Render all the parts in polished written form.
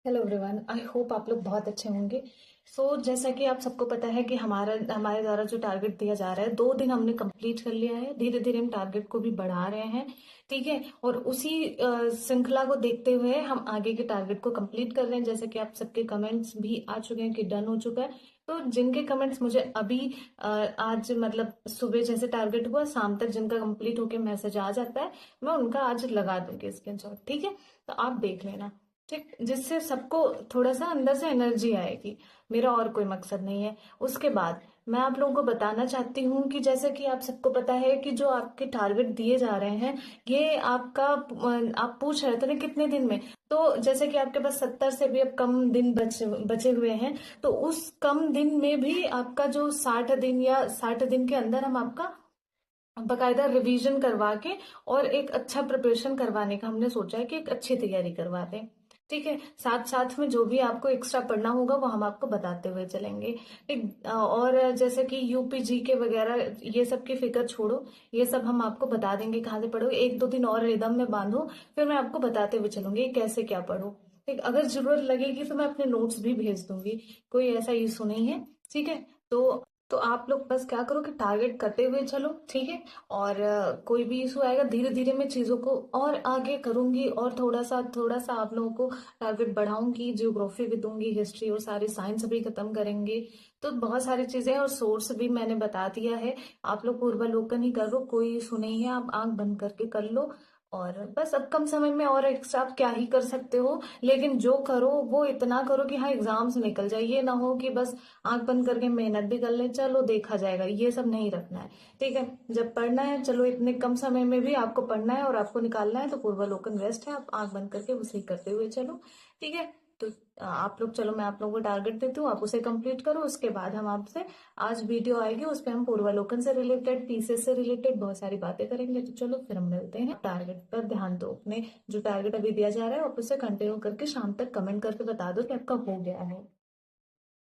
Hello everyone, I hope आप लोग बहुत अच्छे होंगे। जैसा कि आप सबको पता है कि हमारे द्वारा जो टारगेट दिया जा रहा है, 2 दिन हमने कंप्लीट कर लिया है। धीरे धीरे हम टारगेट को भी बढ़ा रहे हैं। ठीक है। और उसी श्रृंखला को देखते हुए हम आगे के टारगेट को कंप्लीट कर रहे हैं। जैसे कि आप सबके कमेंट्स भी आ चुके हैं कि डन हो चुका है। तो जिनके कमेंट्स मुझे अभी आज मतलब सुबह जैसे टारगेट हुआ, शाम तक जिनका कंप्लीट होके मैसेज आ जाता है, मैं उनका आज लगा दूंगी स्क्रीनशॉट। ठीक है। तो आप देख लेना। ठीक, जिससे सबको थोड़ा सा अंदर से एनर्जी आएगी। मेरा और कोई मकसद नहीं है। उसके बाद मैं आप लोगों को बताना चाहती हूँ कि जैसे कि आप सबको पता है कि जो आपके टारगेट दिए जा रहे हैं, ये आपका आप पूछ रहे थे ना कितने दिन में। तो जैसे कि आपके पास 70 से भी अब कम दिन बचे हुए हैं। तो उस कम दिन में भी आपका जो 60 दिन या 60 दिन के अंदर हम आपका बकायदा रिवीजन करवा के और एक अच्छा प्रिपरेशन करवाने का हमने सोचा है कि एक अच्छी तैयारी करवा दें। ठीक है। साथ साथ में जो भी आपको एक्स्ट्रा पढ़ना होगा वो हम आपको बताते हुए चलेंगे। ठीक। और जैसे कि यूपी जी के वगैरह ये सब की फिक्र छोड़ो। ये सब हम आपको बता देंगे कहाँ से पढ़ो। 1 2 दिन और रिदम में बांधो, फिर मैं आपको बताते हुए चलूंगी कैसे क्या पढ़ो। ठीक। अगर जरूरत लगेगी तो मैं अपने नोट्स भी भेज दूंगी। कोई ऐसा इशू नहीं है। ठीक है। तो आप लोग बस क्या करो कि टारगेट करते हुए चलो। ठीक है। और कोई भी इशू आएगा, धीरे धीरे मैं चीजों को और आगे करूंगी और थोड़ा सा आप लोगों को टारगेट बढ़ाऊंगी। जियोग्राफी भी दूंगी, हिस्ट्री और सारी साइंस भी खत्म करेंगे। तो बहुत सारी चीजें हैं और सोर्स भी मैंने बता दिया है। आप लोग पूर्वालोकन ही करो, कोई इशू नहीं है। आप आंख बंद करके कर लो। और बस अब कम समय में और एक्स्ट्रा आप क्या ही कर सकते हो। लेकिन जो करो वो इतना करो कि हाँ एग्जाम से निकल जाए। ये ना हो कि बस आंख बंद करके मेहनत भी कर ले, चलो देखा जाएगा, ये सब नहीं रखना है। ठीक है। जब पढ़ना है, चलो इतने कम समय में भी आपको पढ़ना है और आपको निकालना है, तो पूर्वालोकन बेस्ट है। आप आंख बंद करके उसे ही करते हुए चलो। ठीक है। तो आप लोग चलो, मैं आप लोगों को टारगेट देती हूँ, आप उसे कंप्लीट करो। उसके बाद हम आपसे आज वीडियो आएगी, उस पर हम पूर्वालोकन से रिलेटेड, पीसेस से रिलेटेड बहुत सारी बातें करेंगे। तो चलो फिर हम मिलते हैं। टारगेट पर ध्यान दो अपने। जो टारगेट अभी दिया जा रहा है आप उसे कंटिन्यू करके शाम तक कमेंट करके बता दो कि आपका हो गया है।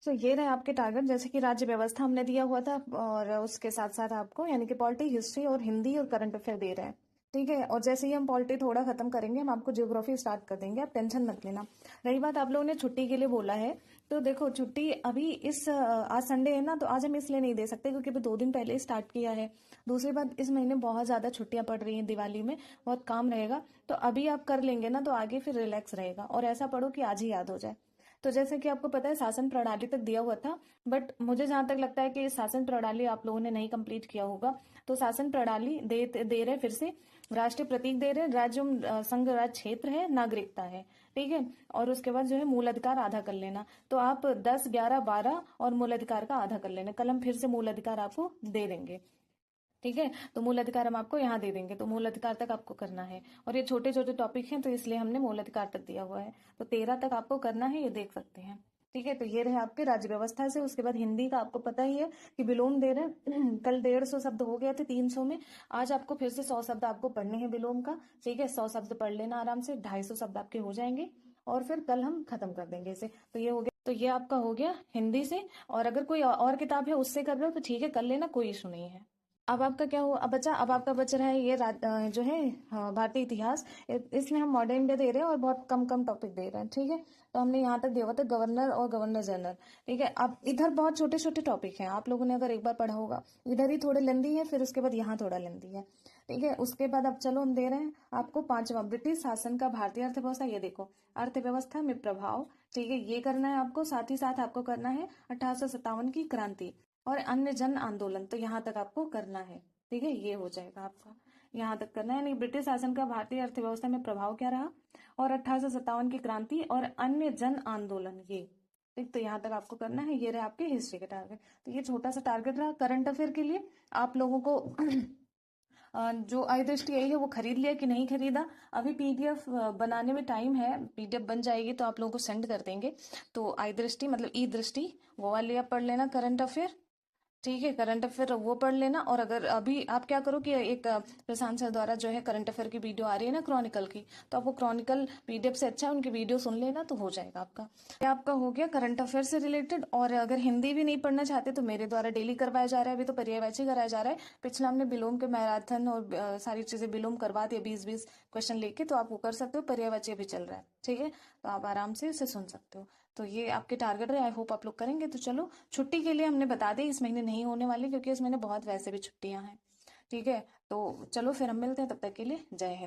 तो ये रहे आपके टारगेट। जैसे कि राज्य व्यवस्था हमने दिया हुआ था, और उसके साथ साथ आपको यानी कि पॉलिटी, हिस्ट्री और हिंदी और करंट अफेयर दे रहे हैं। ठीक है। और जैसे ही हम पॉलिटी थोड़ा खत्म करेंगे, हम आपको ज्योग्राफी स्टार्ट कर देंगे, आप टेंशन मत लेना। रही बात आप लोगों ने छुट्टी के लिए बोला है, तो देखो छुट्टी अभी आज संडे है ना, तो आज हम इसलिए नहीं दे सकते क्योंकि अभी 2 दिन पहले ही स्टार्ट किया है। दूसरी बात, इस महीने बहुत ज्यादा छुट्टियां पड़ रही हैं, दिवाली में बहुत काम रहेगा। तो अभी आप कर लेंगे ना, तो आगे फिर रिलैक्स रहेगा, और ऐसा पढ़ो कि आज ही याद हो जाए। तो जैसे कि आपको पता है, शासन प्रणाली तक दिया हुआ था, बट मुझे जहां तक लगता है कि शासन प्रणाली आप लोगों ने नहीं कंप्लीट किया होगा। तो शासन प्रणाली दे रहे फिर से। राष्ट्रीय प्रतीक दे रहे, राज्य संघ राज्य क्षेत्र है, नागरिकता है। ठीक है। और उसके बाद जो है मूल अधिकार आधा कर लेना। तो आप 10 11 12 और मूल अधिकार का आधा कर लेना। कल हम फिर से मूल अधिकार आपको दे देंगे। ठीक है। तो मूल अधिकार हम आपको यहाँ दे देंगे, तो मूल अधिकार तक आपको करना है। और ये छोटे छोटे टॉपिक हैं, तो इसलिए हमने मूल अधिकार तक दिया हुआ है। तो 13 तक आपको करना है, ये देख सकते हैं। ठीक है। तो ये रहे आपके राज्य व्यवस्था से। उसके बाद हिंदी का आपको पता ही है कि विलोम दे रहे हैं। कल 150 शब्द हो गए थे 300 में। आज आपको फिर से 100 शब्द आपको पढ़ने हैं विलोम का। ठीक है। 100 शब्द पढ़ लेना आराम से, 250 शब्द आपके हो जाएंगे। और फिर कल हम खत्म कर देंगे इसे। तो ये हो गया। तो ये आपका हो गया हिंदी से। और अगर कोई और किताब है उससे कर रहे हो तो ठीक है, कर लेना, कोई इशू नहीं है। अब आपका क्या हुआ, अब बचा, अब आपका बच रहा है ये जो है, हाँ, भारतीय इतिहास। इसमें हम मॉडर्न इंडिया दे रहे हैं और बहुत कम कम टॉपिक दे रहे हैं। ठीक है। तो हमने यहाँ तक दिया हुआ था गवर्नर और गवर्नर जनरल। ठीक है। अब इधर बहुत छोटे छोटे टॉपिक हैं, आप लोगों ने अगर एक बार पढ़ा होगा। इधर ही थोड़े लेंदी है, फिर उसके बाद यहाँ थोड़ा लेंदी है। ठीक है। उसके बाद अब चलो हम दे रहे हैं आपको पांचवा, ब्रिटिश शासन का भारतीय अर्थव्यवस्था। ये देखो, अर्थव्यवस्था में प्रभाव। ठीक है। ये करना है आपको। साथ ही साथ आपको करना है 1857 की क्रांति और अन्य जन आंदोलन। तो यहाँ तक आपको करना है। ठीक है। ये हो जाएगा आपका, यहाँ तक करना है। यानी ब्रिटिश शासन का भारतीय अर्थव्यवस्था में प्रभाव क्या रहा, और 1857 की क्रांति और अन्य जन आंदोलन, ये ठीक। तो यहाँ तक आपको करना है। ये रहे आपके हिस्ट्री के टारगेट। तो ये छोटा सा टारगेट रहा करंट अफेयर के लिए। आप लोगों को जो आई दृष्टि आई है वो खरीद लिया कि नहीं खरीदा। अभी पीडीएफ बनाने में टाइम है, पीडीएफ बन जाएगी तो आप लोगों को सेंड कर देंगे। तो आई दृष्टि मतलब ई दृष्टि, वो वाली आप पढ़ लेना करंट अफेयर। ठीक है। करंट अफेयर वो पढ़ लेना। और अगर अभी आप क्या करो कि एक प्रशांत सर द्वारा जो है करंट अफेयर की वीडियो आ रही है ना, क्रॉनिकल की, तो आप वो क्रॉनिकल पीडीएफ से अच्छा है उनकी वीडियो सुन लेना, तो हो जाएगा आपका। ये आपका हो गया करंट अफेयर से रिलेटेड। और अगर हिंदी भी नहीं पढ़ना चाहते तो मेरे द्वारा डेली करवाया जा रहा है। अभी तो पर्यायवाची कराया जा रहा है। पिछला हमने बिलोम के मैराथन और सारी चीजें बिलोम करवा दिया, 20 20 क्वेश्चन लेके, तो आप वो कर सकते हो। पर्यायवाची अभी चल रहा है। ठीक है, तो आप आराम से इसे सुन सकते हो। तो ये आपके टारगेट रहे, आई होप आप लोग करेंगे। तो चलो, छुट्टी के लिए हमने बता दी इस महीने नहीं होने वाली, क्योंकि इस महीने बहुत वैसे भी छुट्टियां हैं। ठीक है, तो चलो फिर हम मिलते हैं, तब तक के लिए जय हिंद।